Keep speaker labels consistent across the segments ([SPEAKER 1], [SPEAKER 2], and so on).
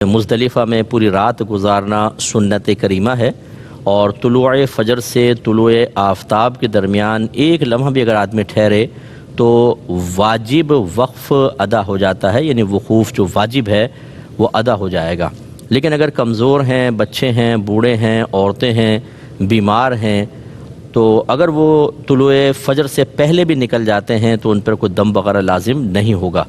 [SPEAKER 1] مزدلفہ میں پوری رات گزارنا سنت کریمہ ہے، اور طلوع فجر سے طلوع آفتاب کے درمیان ایک لمحہ بھی اگر آدمی ٹھہرے تو واجب وقف ادا ہو جاتا ہے، یعنی وقوف جو واجب ہے وہ ادا ہو جائے گا۔ لیکن اگر کمزور ہیں، بچے ہیں، بوڑھے ہیں، عورتیں ہیں، بیمار ہیں، تو اگر وہ طلوع فجر سے پہلے بھی نکل جاتے ہیں تو ان پر کوئی دم وغیرہ لازم نہیں ہوگا۔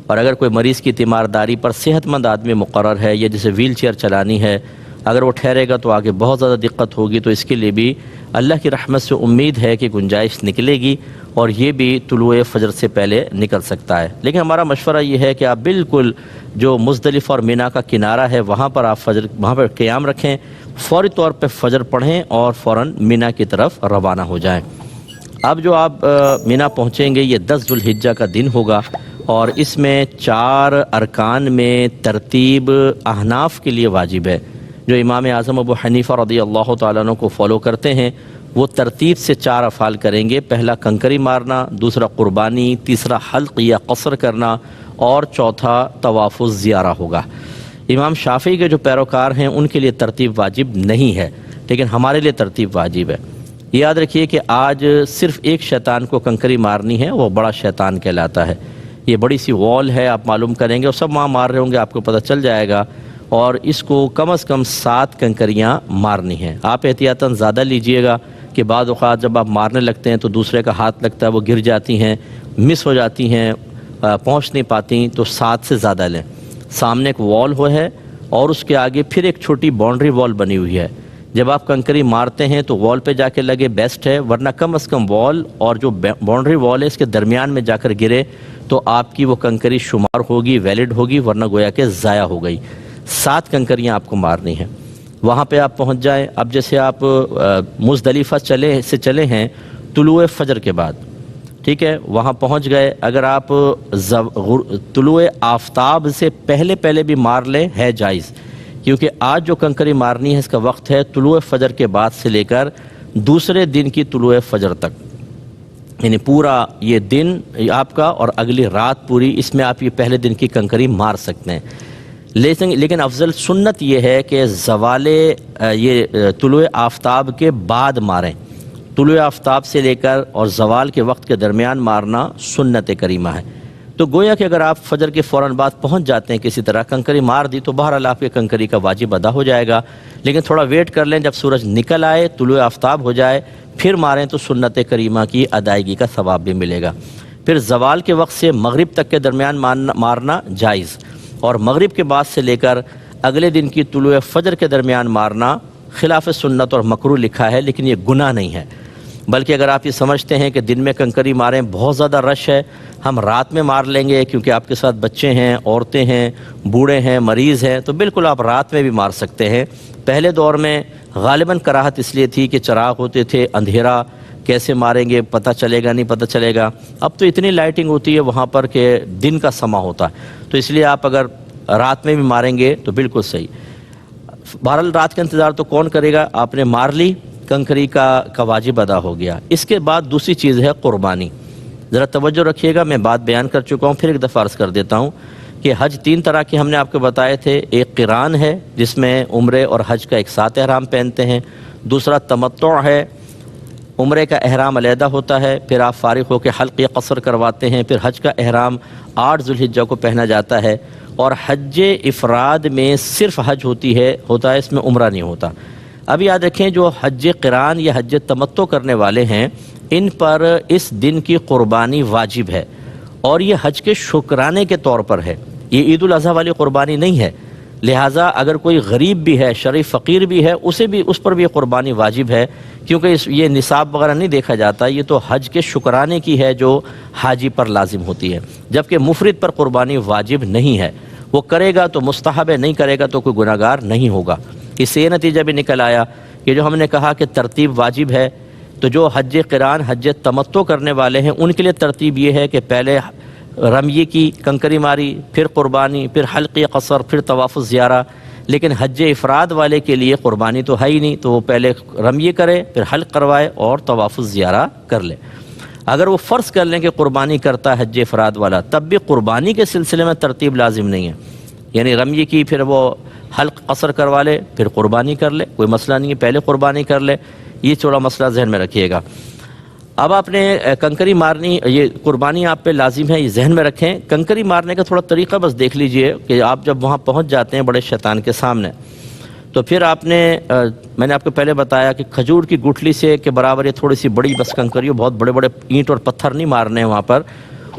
[SPEAKER 1] اور اگر کوئی مریض کی تیمارداری پر صحت مند آدمی مقرر ہے یا جسے ویل چیئر چلانی ہے، اگر وہ ٹھہرے گا تو آگے بہت زیادہ دقت ہوگی، تو اس کے لیے بھی اللہ کی رحمت سے امید ہے کہ گنجائش نکلے گی، اور یہ بھی طلوع فجر سے پہلے نکل سکتا ہے۔ لیکن ہمارا مشورہ یہ ہے کہ آپ بالکل جو مزدلفہ اور مینا کا کنارہ ہے وہاں پر آپ وہاں پر قیام رکھیں، فوری طور پہ فجر پڑھیں اور فوراً مینا کی طرف روانہ ہو جائیں۔ اب جو آپ مینا پہنچیں گے یہ 10 ذوالحجہ کا دن ہوگا، اور اس میں 4 ارکان میں ترتیب احناف کے لیے واجب ہے۔ جو امام اعظم ابو حنیفہ رضی اللہ تعالیٰ عنہ کو فالو کرتے ہیں وہ ترتیب سے 4 افعال کریں گے۔ پہلا کنکری مارنا، دوسرا قربانی، تیسرا حلق یا قصر کرنا، اور چوتھا طواف الزیارہ ہوگا۔ امام شافعی کے جو پیروکار ہیں ان کے لیے ترتیب واجب نہیں ہے، لیکن ہمارے لیے ترتیب واجب ہے۔ یاد رکھیے کہ آج صرف ایک شیطان کو کنکری مارنی ہے، وہ بڑا شیطان کہلاتا ہے۔ یہ بڑی سی وال ہے، آپ معلوم کریں گے اور سب وہاں مار رہے ہوں گے، آپ کو پتہ چل جائے گا، اور اس کو کم از کم 7 کنکریاں مارنی ہیں۔ آپ احتیاطاً زیادہ لیجئے گا کہ بعض اوقات جب آپ مارنے لگتے ہیں تو دوسرے کا ہاتھ لگتا ہے، وہ گر جاتی ہیں، مس ہو جاتی ہیں، پہنچ نہیں پاتی، تو 7 سے زیادہ لیں۔ سامنے ایک وال ہے اور اس کے آگے پھر ایک چھوٹی باؤنڈری وال بنی ہوئی ہے۔ جب آپ کنکری مارتے ہیں تو وال پہ جا کے لگے بیسٹ ہے، ورنہ کم از کم وال اور جو باؤنڈری وال ہے اس کے درمیان میں جا کر گرے تو آپ کی وہ کنکری شمار ہوگی، ویلڈ ہوگی، ورنہ گویا کہ ضائع ہو گئی۔ 7 کنکریاں آپ کو مارنی ہیں۔ وہاں پہ آپ پہنچ جائیں۔ اب جیسے آپ مزدلفہ چلے ہیں طلوع فجر کے بعد، ٹھیک ہے، وہاں پہنچ گئے، اگر آپ طلوع آفتاب سے پہلے بھی مار لیں ہے جائز، کیونکہ آج جو کنکری مارنی ہے اس کا وقت ہے طلوع فجر کے بعد سے لے کر دوسرے دن کی طلوع فجر تک، یعنی پورا یہ دن آپ کا اور اگلی رات پوری، اس میں آپ یہ پہلے دن کی کنکری مار سکتے ہیں۔ لیکن افضل سنت یہ ہے کہ زوال یہ طلوع آفتاب کے بعد ماریں۔ طلوع آفتاب سے لے کر اور زوال کے وقت کے درمیان مارنا سنت کریمہ ہے۔ تو گویا کہ اگر آپ فجر کے فوراً بعد پہنچ جاتے ہیں کسی طرح کنکری مار دی تو بہرحال آپ کے کنکری کا واجب ادا ہو جائے گا، لیکن تھوڑا ویٹ کر لیں، جب سورج نکل آئے، طلوع آفتاب ہو جائے، پھر ماریں تو سنت کریمہ کی ادائیگی کا ثواب بھی ملے گا۔ پھر زوال کے وقت سے مغرب تک کے درمیان مارنا جائز، اور مغرب کے بعد سے لے کر اگلے دن کی طلوع فجر کے درمیان مارنا خلاف سنت اور مکروہ لکھا ہے، لیکن یہ گناہ نہیں ہے۔ بلکہ اگر آپ یہ سمجھتے ہیں کہ دن میں کنکری ماریں بہت زیادہ رش ہے، ہم رات میں مار لیں گے کیونکہ آپ کے ساتھ بچے ہیں، عورتیں ہیں، بوڑھے ہیں، مریض ہیں، تو بالکل آپ رات میں بھی مار سکتے ہیں۔ پہلے دور میں غالباً کراہت اس لیے تھی کہ چراغ ہوتے تھے، اندھیرا کیسے ماریں گے، پتہ چلے گا نہیں پتہ چلے گا۔ اب تو اتنی لائٹنگ ہوتی ہے وہاں پر کہ دن کا سما ہوتا ہے، تو اس لیے آپ اگر رات میں بھی ماریں گے تو بالکل صحیح۔ بہرحال رات کا انتظار تو کون کرے گا، آپ نے مار لی، کنکری کا واجب ادا ہو گیا۔ اس کے بعد دوسری چیز ہے قربانی۔ ذرا توجہ رکھیے گا، میں بات بیان کر چکا ہوں، پھر ایک دفعہ عرض کر دیتا ہوں کہ حج 3 طرح کے ہم نے آپ کو بتائے تھے۔ ایک قران ہے جس میں عمرے اور حج کا ایک ساتھ احرام پہنتے ہیں، دوسرا تمتع ہے، عمرے کا احرام علیحدہ ہوتا ہے، پھر آپ فارغ ہو کے حلق یا قصر کرواتے ہیں، پھر حج کا احرام 8 ذوالحجہ کو پہنا جاتا ہے، اور حج افراد میں صرف حج ہوتا ہے، اس میں عمرہ نہیں ہوتا۔ اب یاد رکھیں جو حج قران یا حج تمتع کرنے والے ہیں ان پر اس دن کی قربانی واجب ہے، اور یہ حج کے شکرانے کے طور پر ہے، یہ عید الاضحیٰ والی قربانی نہیں ہے۔ لہٰذا اگر کوئی غریب بھی ہے، شریف فقیر بھی ہے، اس پر بھی یہ قربانی واجب ہے، کیونکہ یہ نصاب وغیرہ نہیں دیکھا جاتا، یہ تو حج کے شکرانے کی ہے جو حاجی پر لازم ہوتی ہے، جبکہ مفرد پر قربانی واجب نہیں ہے۔ وہ کرے گا تو مستحب ہے، نہیں کرے گا تو کوئی گناہ گار نہیں ہوگا۔ اس سے یہ نتیجہ بھی نکل آیا کہ جو ہم نے کہا کہ ترتیب واجب ہے، تو جو حج قران حج تمتع کرنے والے ہیں ان کے لیے ترتیب یہ ہے کہ پہلے رمیے کی کنکری ماری، پھر قربانی، پھر حلق قصر، پھر طواف الزیارہ۔ لیکن حج افراد والے کے لیے قربانی تو ہے ہی نہیں، تو وہ پہلے رمیے کرے، پھر حلق کروائے اور طواف الزیارہ کر لے۔ اگر وہ فرض کر لیں کہ قربانی کرتا ہے حج افراد والا، تب بھی قربانی کے سلسلے میں ترتیب لازم نہیں ہے۔ یعنی رمی کی پھر وہ حلق قصر کروا لے پھر قربانی کر لے، کوئی مسئلہ نہیں ہے، پہلے قربانی کر لے، یہ تھوڑا مسئلہ ذہن میں رکھیے گا۔ اب آپ نے کنکری مارنی، یہ قربانی آپ پہ لازم ہے، یہ ذہن میں رکھیں۔ کنکری مارنے کا تھوڑا طریقہ بس دیکھ لیجئے کہ آپ جب وہاں پہنچ جاتے ہیں بڑے شیطان کے سامنے، تو پھر آپ نے میں نے آپ کو پہلے بتایا کہ کھجور کی گٹھلی سے کے برابر یہ تھوڑی سی بڑی بس کنکری، بہت بڑے بڑے اینٹ اور پتھر نہیں مارنے ہیں وہاں پر،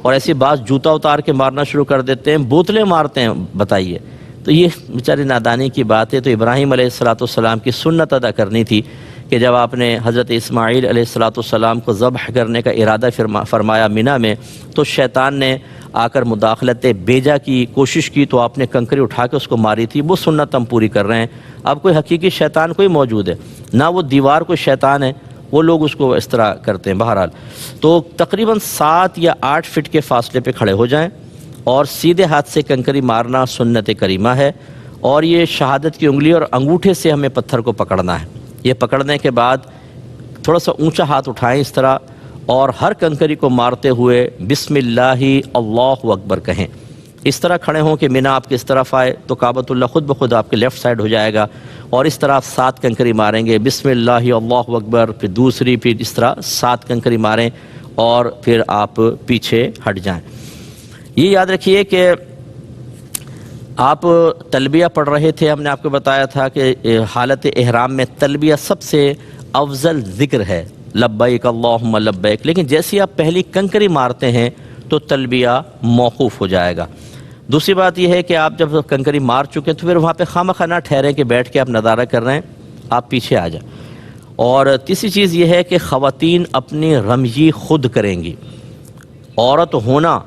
[SPEAKER 1] اور ایسی بعض جوتا اتار کے مارنا شروع کر دیتے ہیں، بوتلیں مارتے ہیں، بتائیے۔ تو یہ بیچاری نادانی کی بات ہے۔ تو ابراہیم علیہ السلام کی سنت ادا کرنی تھی کہ جب آپ نے حضرت اسماعیل علیہ السلام کو ذبح کرنے کا ارادہ فرمایا منی میں، تو شیطان نے آ کر مداخلت بیجا کی کوشش کی، تو آپ نے کنکری اٹھا کے اس کو ماری تھی۔ وہ سنت ہم پوری کر رہے ہیں۔ اب کوئی حقیقی شیطان کوئی موجود ہے نہ، وہ دیوار کوئی شیطان ہے، وہ لوگ اس کو اس طرح کرتے ہیں۔ بہرحال تو تقریباً 7 یا 8 فٹ کے فاصلے پہ کھڑے ہو جائیں، اور سیدھے ہاتھ سے کنکری مارنا سنت کریمہ ہے، اور یہ شہادت کی انگلی اور انگوٹھے سے ہمیں پتھر کو پکڑنا ہے۔ یہ پکڑنے کے بعد تھوڑا سا اونچا ہاتھ اٹھائیں اس طرح، اور ہر کنکری کو مارتے ہوئے بسم اللہ اللہ اکبر کہیں۔ اس طرح کھڑے ہوں کہ مینا آپ کی اس طرف آئے تو کعبۃ اللہ خود بخود آپ کے لیفٹ سائڈ ہو جائے گا، اور اس طرح 7 کنکری ماریں گے، بسم اللہ اللہ اکبر، پھر دوسری، پھر اس طرح 7 کنکری ماریں، اور پھر آپ پیچھے ہٹ جائیں۔ یہ یاد رکھیے کہ آپ تلبیہ پڑھ رہے تھے، ہم نے آپ کو بتایا تھا کہ حالت احرام میں تلبیہ سب سے افضل ذکر ہے، لبیک اللہم لبیک، لیکن جیسے آپ پہلی کنکری مارتے ہیں تو تلبیہ موقوف ہو جائے گا۔ دوسری بات یہ ہے کہ آپ جب کنکری مار چکے تو پھر وہاں پہ خواہ نہ ٹھہریں کہ بیٹھ کے آپ نظارہ کر رہے ہیں، آپ پیچھے آ جائیں۔ اور تیسری چیز یہ ہے کہ خواتین اپنی رمی خود کریں گی۔ عورت ہونا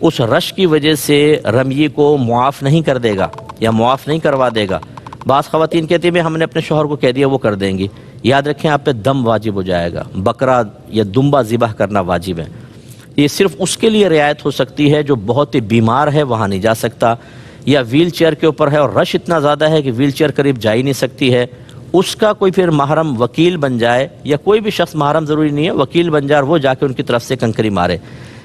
[SPEAKER 1] اس رش کی وجہ سے رمی کو معاف نہیں کر دے گا یا معاف نہیں کروا دے گا۔ بعض خواتین کہتی ہیں ہم نے اپنے شوہر کو کہہ دیا وہ کر دیں گی۔ یاد رکھیں آپ پہ دم واجب ہو جائے گا، بکرا یا دمبا ذبح کرنا واجب ہے۔ یہ صرف اس کے لیے رعایت ہو سکتی ہے جو بہت ہی بیمار ہے، وہاں نہیں جا سکتا، یا ویل چیئر کے اوپر ہے اور رش اتنا زیادہ ہے کہ ویل چیئر قریب جا ہی نہیں سکتی ہے۔ اس کا کوئی پھر محرم وکیل بن جائے، یا کوئی بھی شخص محرم ضروری نہیں ہے، وکیل بن جائے اور وہ جا کے ان کی طرف سے کنکری مارے۔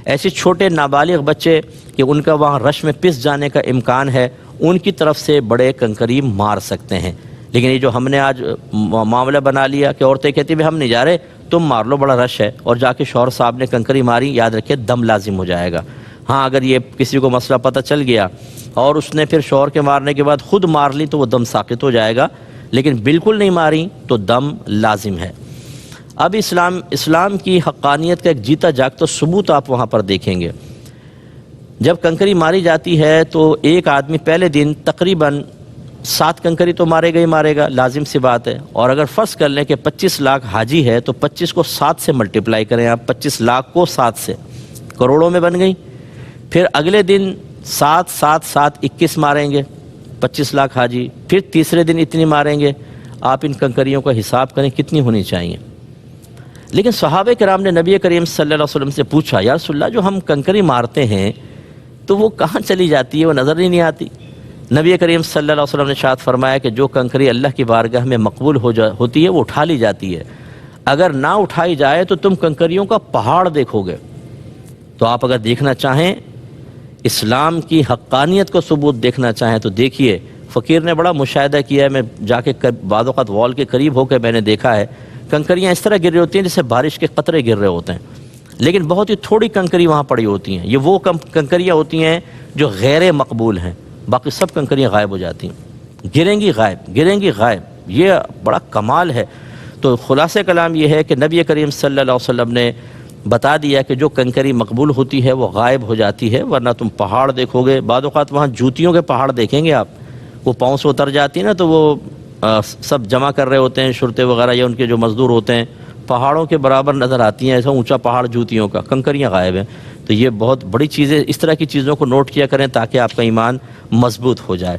[SPEAKER 1] ایسے چھوٹے نابالغ بچے کہ ان کا وہاں رش میں پس جانے کا امکان ہے، ان کی طرف سے بڑے کنکری مار سکتے ہیں۔ لیکن یہ جو ہم نے آج معاملہ بنا لیا کہ عورتیں کہتی ہیں ہم نہیں جا رہے، تم مار لو، بڑا رش ہے، اور جا کے شوہر صاحب نے کنکری ماری، یاد رکھے دم لازم ہو جائے گا۔ ہاں اگر یہ کسی کو مسئلہ پتہ چل گیا اور اس نے پھر شوہر کے مارنے کے بعد خود مار لی تو وہ دم ساقط ہو جائے گا، لیکن بالکل نہیں ماری تو دم لازم ہے۔ اب اسلام کی حقانیت کا ایک جیتا جاگتا ثبوت آپ وہاں پر دیکھیں گے۔ جب کنکری ماری جاتی ہے تو ایک آدمی پہلے دن تقریباً 7 کنکری تو مارے گا، لازم سی بات ہے۔ اور اگر فرض کر لیں کہ 25 لاکھ حاجی ہے تو 25 کو 7 سے ملٹیپلائی کریں آپ، 25 لاکھ کو 7 سے، کروڑوں میں بن گئی۔ پھر اگلے دن 7 7 7 21 ماریں گے 25 لاکھ حاجی، پھر تیسرے دن اتنی ماریں گے۔ آپ ان کنکریوں کا حساب کریں کتنی ہونی چاہیے۔ لیکن صحابہ کرام نے نبی کریم صلی اللہ علیہ وسلم سے پوچھا، یا رسول اللہ جو ہم کنکری مارتے ہیں تو وہ کہاں چلی جاتی ہے، وہ نظر ہی نہیں آتی۔ نبی کریم صلی اللہ علیہ وسلم نے ارشاد فرمایا کہ جو کنکری اللہ کی بارگاہ میں مقبول ہوتی ہے وہ اٹھا لی جاتی ہے، اگر نہ اٹھائی جائے تو تم کنکریوں کا پہاڑ دیکھو گے۔ تو آپ اگر دیکھنا چاہیں، اسلام کی حقانیت کو ثبوت دیکھنا چاہیں تو دیکھیے، فقیر نے بڑا مشاہدہ کیا ہے، میں جا کے بعض اوقات وال کے قریب ہو کے میں نے دیکھا ہے، کنکریاں اس طرح گر رہی ہوتی ہیں جیسے بارش کے قطرے گر رہے ہوتے ہیں، لیکن بہت ہی تھوڑی کنکری وہاں پڑی ہوتی ہیں۔ یہ وہ کنکریاں ہوتی ہیں جو غیر مقبول ہیں، باقی سب کنکریاں غائب ہو جاتی ہیں، گریں گی غائب۔ یہ بڑا کمال ہے۔ تو خلاصہ کلام یہ ہے کہ نبی کریم صلی اللہ علیہ وسلم نے بتا دیا کہ جو کنکری مقبول ہوتی ہے وہ غائب ہو جاتی ہے، ورنہ تم پہاڑ دیکھو گے۔ بعض اوقات وہاں جوتیوں کے پہاڑ دیکھیں گے آپ، وہ پاؤں سے اتر جاتی ہے نا، تو وہ سب جمع کر رہے ہوتے ہیں شرطے وغیرہ یا ان کے جو مزدور ہوتے ہیں، پہاڑوں کے برابر نظر آتی ہیں، ایسا اونچا پہاڑ جوتیوں کا، کنکریاں غائب ہیں۔ تو یہ بہت بڑی چیزیں، اس طرح کی چیزوں کو نوٹ کیا کریں تاکہ آپ کا ایمان مضبوط ہو جائے۔